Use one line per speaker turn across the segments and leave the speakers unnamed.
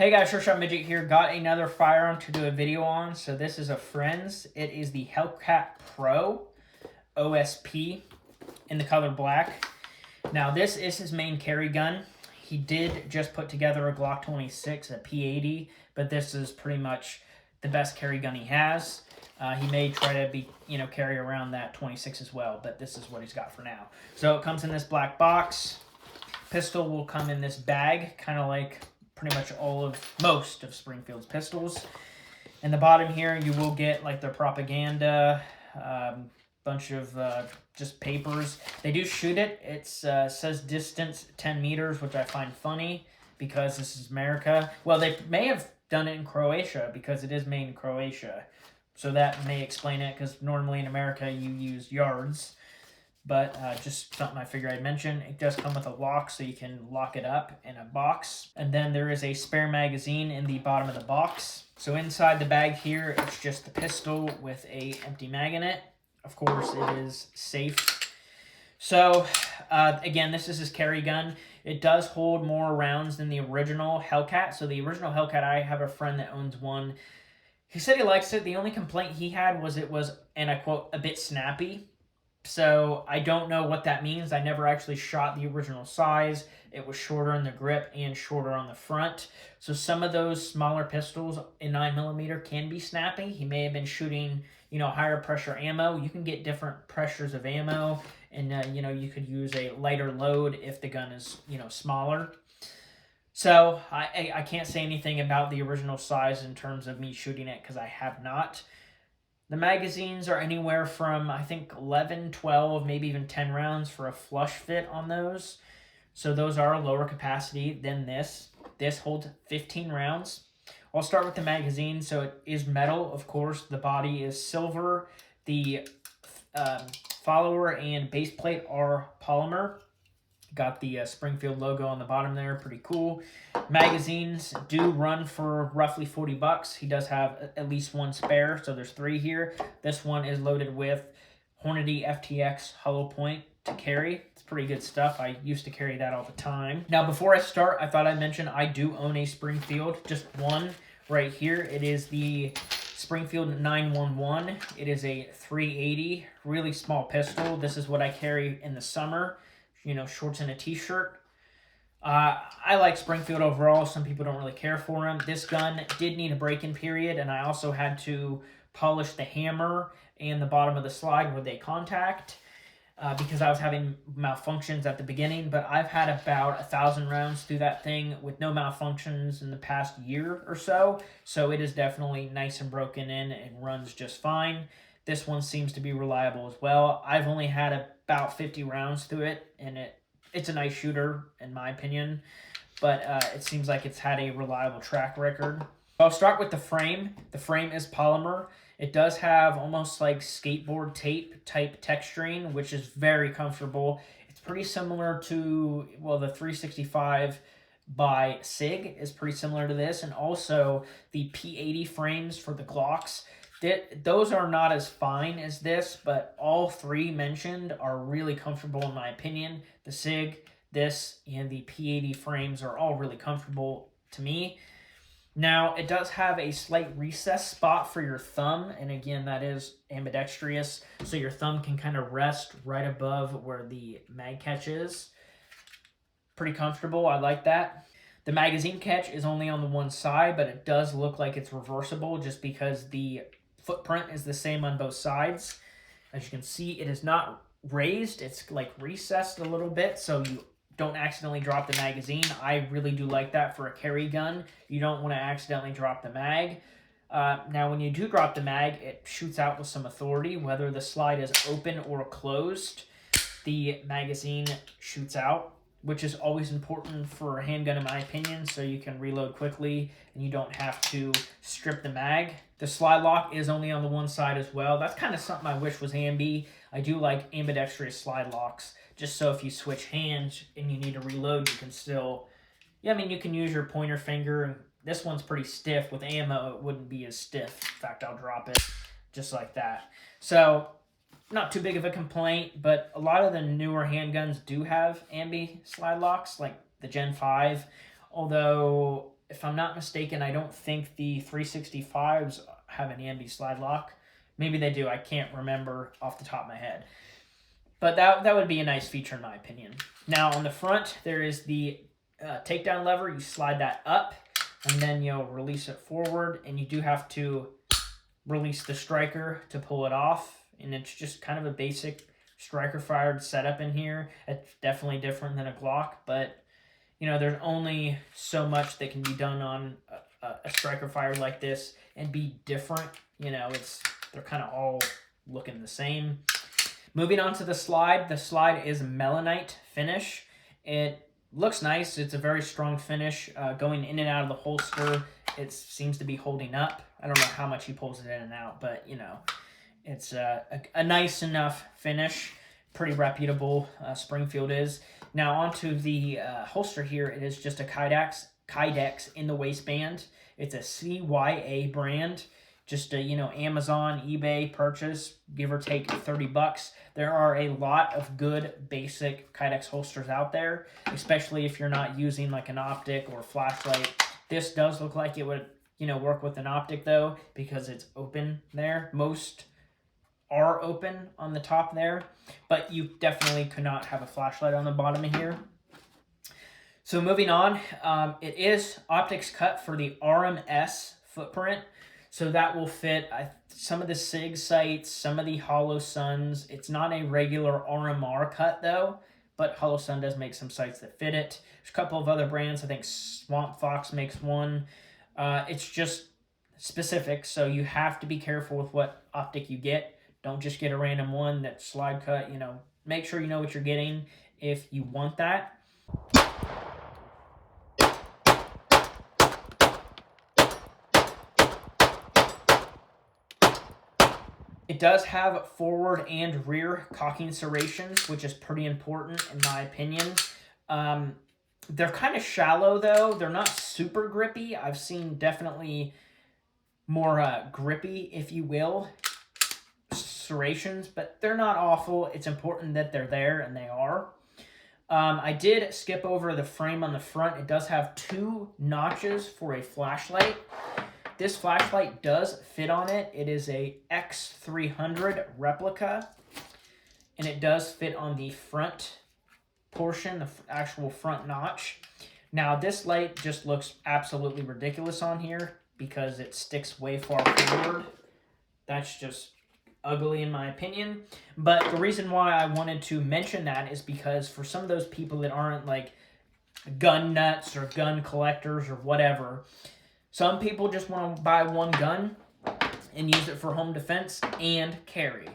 Hey guys, Short Shot Midget here. Got another firearm to do a video on. So this is a friend's. It is the HellCat Pro OSP in the color black. Now this is his main carry gun. He did just put together a Glock 26, a P80, but this is pretty much the best carry gun he has. He may try to carry around that 26 as well, but this is what he's got for now. So it comes in this black box. Pistol will come in this bag, kind of like pretty much most of Springfield's pistols. In the bottom here, you will get like their propaganda, bunch of just papers. They do shoot it. It says distance 10 meters, which I find funny because this is America. Well, they may have done it in Croatia because it is made in Croatia. So that may explain it, because normally in America you use yards. But just something I figured I'd mention. It does come with a lock, so you can lock it up in a box. And then there is a spare magazine in the bottom of the box. So inside the bag here, it's just the pistol with a empty mag in it. Of course, it is safe. So, again, this is his carry gun. It does hold more rounds than the original HellCat. So the original HellCat, I have a friend that owns one. He said he likes it. The only complaint he had was it was, and I quote, a bit snappy. So I don't know what that means. I never actually shot the original size. It was shorter in the grip and shorter on the front. So some of those smaller pistols in 9mm can be snappy. He may have been shooting, higher pressure ammo. You can get different pressures of ammo, and you could use a lighter load if the gun is, smaller. So I can't say anything about the original size in terms of me shooting it, because I have not. The magazines are anywhere from, I think, 11, 12, maybe even 10 rounds for a flush fit on those. So those are a lower capacity than this. This holds 15 rounds. I'll start with the magazine. So it is metal, of course. The body is silver. The follower and base plate are polymer. Got the Springfield logo on the bottom there. Pretty cool. Magazines do run for roughly $40. He does have at least one spare, so there's 3 here. This one is loaded with Hornady FTX hollow point to carry. It's pretty good stuff. I used to carry that all the time. Now, before I start, I thought I'd mention I do own a Springfield. Just one right here. It is the Springfield 911. It is a 380, really small pistol. This is what I carry in the summer. Shorts and a t-shirt. I like Springfield overall. Some people don't really care for them. This gun did need a break-in period, and I also had to polish the hammer and the bottom of the slide where they contact because I was having malfunctions at the beginning. But I've had about 1,000 rounds through that thing with no malfunctions in the past year or so. So it is definitely nice and broken in and runs just fine. This one seems to be reliable as well. I've only had about 50 rounds through it, and it's a nice shooter, in my opinion. But it seems like it's had a reliable track record. I'll start with the frame. The frame is polymer. It does have almost like skateboard tape type texturing, which is very comfortable. It's pretty similar to, the 365 by SIG is pretty similar to this. And also the P80 frames for the Glocks. Those are not as fine as this, but all 3 mentioned are really comfortable in my opinion. The SIG, this, and the P80 frames are all really comfortable to me. Now, it does have a slight recess spot for your thumb, and again, that is ambidextrous, so your thumb can kind of rest right above where the mag catch is. Pretty comfortable, I like that. The magazine catch is only on the one side, but it does look like it's reversible just because the footprint is the same on both sides. As you can see, it is not raised. It's like recessed a little bit, so you don't accidentally drop the magazine. I really do like that for a carry gun. You don't want to accidentally drop the mag. Now, when you do drop the mag, it shoots out with some authority. Whether the slide is open or closed, the magazine shoots out, which is always important for a handgun in my opinion, so you can reload quickly and you don't have to strip the mag. The slide lock is only on the one side as well. That's kind of something I wish was ambi. I do like ambidextrous slide locks, just so if you switch hands and you need to reload, you can still, you can use your pointer finger. This one's pretty stiff. With ammo, it wouldn't be as stiff. In fact, I'll drop it just like that. So, not too big of a complaint, but a lot of the newer handguns do have ambi slide locks, like the Gen 5, although if I'm not mistaken, I don't think the 365s have an ambi slide lock. Maybe they do. I can't remember off the top of my head. But that would be a nice feature in my opinion. Now on the front, there is the takedown lever. You slide that up, and then you'll release it forward, and you do have to release the striker to pull it off. And it's just kind of a basic striker fired setup in here. It's definitely different than a Glock, but you know, there's only so much that can be done on a striker fired like this and be different. You know, they're kind of all looking the same. Moving on to the slide. The slide is melanite finish. It looks nice. It's a very strong finish. Going in and out of the holster, it seems to be holding up. I don't know how much he pulls it in and out, but you know, it's a nice enough finish. Pretty reputable, Springfield is. Now onto the holster here. It is just a Kydex in the waistband. It's a CYA brand. Just a, you know, Amazon, eBay purchase, give or take $30. There are a lot of good basic Kydex holsters out there, especially if you're not using like an optic or a flashlight. This does look like it would, you know, work with an optic though, because it's open there. Most are open on the top there, but you definitely could not have a flashlight on the bottom of here. So moving on, it is optics cut for the RMS footprint. So that will fit some of the SIG sights, some of the Hollow Suns. It's not a regular RMR cut though, but Hollow Sun does make some sights that fit it. There's a couple of other brands. I think Swamp Fox makes one. It's just specific, so you have to be careful with what optic you get. Don't just get a random one that's slide cut. You know, make sure you know what you're getting if you want that. It does have forward and rear cocking serrations, which is pretty important in my opinion. They're kind of shallow though. They're not super grippy. I've seen definitely more grippy, if you will, serrations, but they're not awful. It's important that they're there, and they are. I did skip over the frame on the front. It does have 2 notches for a flashlight. This flashlight does fit on it. It is a X300 replica, and it does fit on the front portion, the actual front notch. Now, this light just looks absolutely ridiculous on here because it sticks way far forward. That's just ugly in my opinion. But the reason why I wanted to mention that is because for some of those people that aren't like gun nuts or gun collectors or whatever, some people just want to buy one gun and use it for home defense and carry.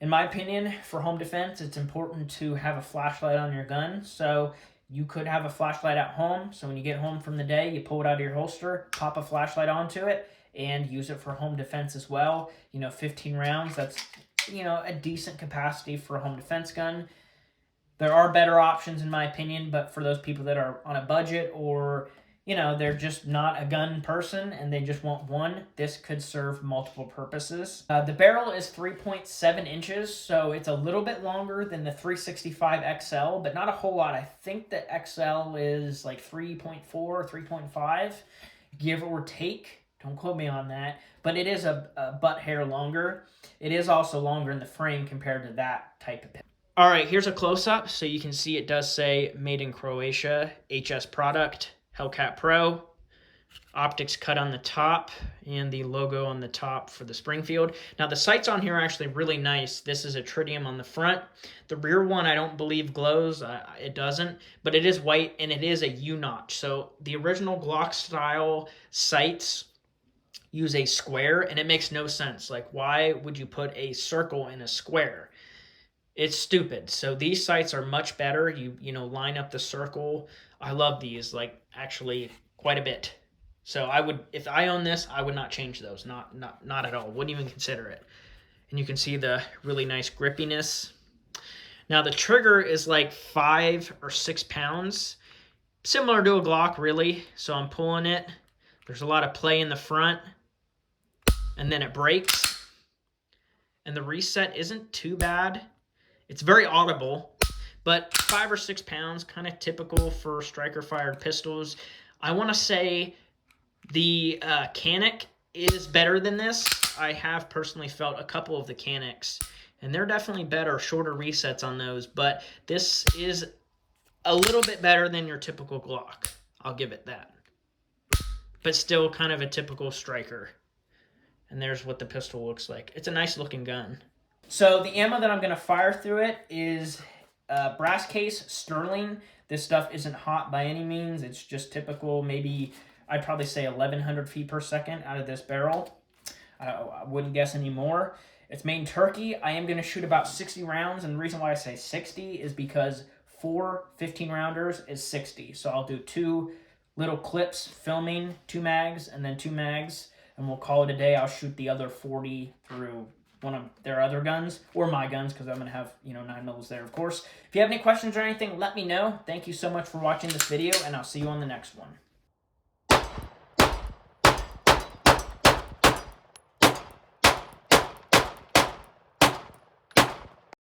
In my opinion, for home defense, it's important to have a flashlight on your gun. So you could have a flashlight at home. So when you get home from the day, you pull it out of your holster, pop a flashlight onto it, and use it for home defense as well. You know, 15 rounds, that's, you know, a decent capacity for a home defense gun. There are better options in my opinion, but for those people that are on a budget or, you know, they're just not a gun person and they just want one, this could serve multiple purposes. The barrel is 3.7 inches, so it's a little bit longer than the 365 XL, but not a whole lot. I think the XL is like 3.4 or 3.5, give or take. Don't quote me on that, but it is a butt hair longer. It is also longer in the frame compared to that type of pin. All right, here's a close-up, so you can see it does say Made in Croatia, HS product, HellCat Pro, optics cut on the top, and the logo on the top for the Springfield. Now, the sights on here are actually really nice. This is a tritium on the front. The rear one, I don't believe glows. It doesn't, but it is white, and it is a U-notch. So the original Glock-style sights use a square, and it makes no sense. Like, why would you put a circle in a square? It's stupid. So these sights are much better. You know, line up the circle. I love these, like, actually quite a bit. So I would, if I own this, I would not change those. Not at all. Wouldn't even consider it. And you can see the really nice grippiness. Now the trigger is like 5 or 6 pounds. Similar to a Glock, really. So I'm pulling it. There's a lot of play in the front. And then it breaks. And the reset isn't too bad. It's very audible, but 5 or 6 pounds, kind of typical for striker-fired pistols. I want to say the Canic is better than this. I have personally felt a couple of the Canics, and they're definitely better, shorter resets on those, but this is a little bit better than your typical Glock. I'll give it that. But still kind of a typical striker. And there's what the pistol looks like. It's a nice looking gun. So the ammo that I'm going to fire through it is brass case Sterling. This stuff isn't hot by any means. It's just typical, maybe I'd probably say 1,100 feet per second out of this barrel. I wouldn't guess any more. It's made in Turkey. I am going to shoot about 60 rounds, and the reason why I say 60 is because 4 15-rounders is 60. So I'll do 2 little clips filming, 2 mags, and then 2 mags, and we'll call it a day. I'll shoot the other 40 through one of their other guns, or my guns, because I'm going to have, 9mm there, of course. If you have any questions or anything, let me know. Thank you so much for watching this video, and I'll see you on the next one.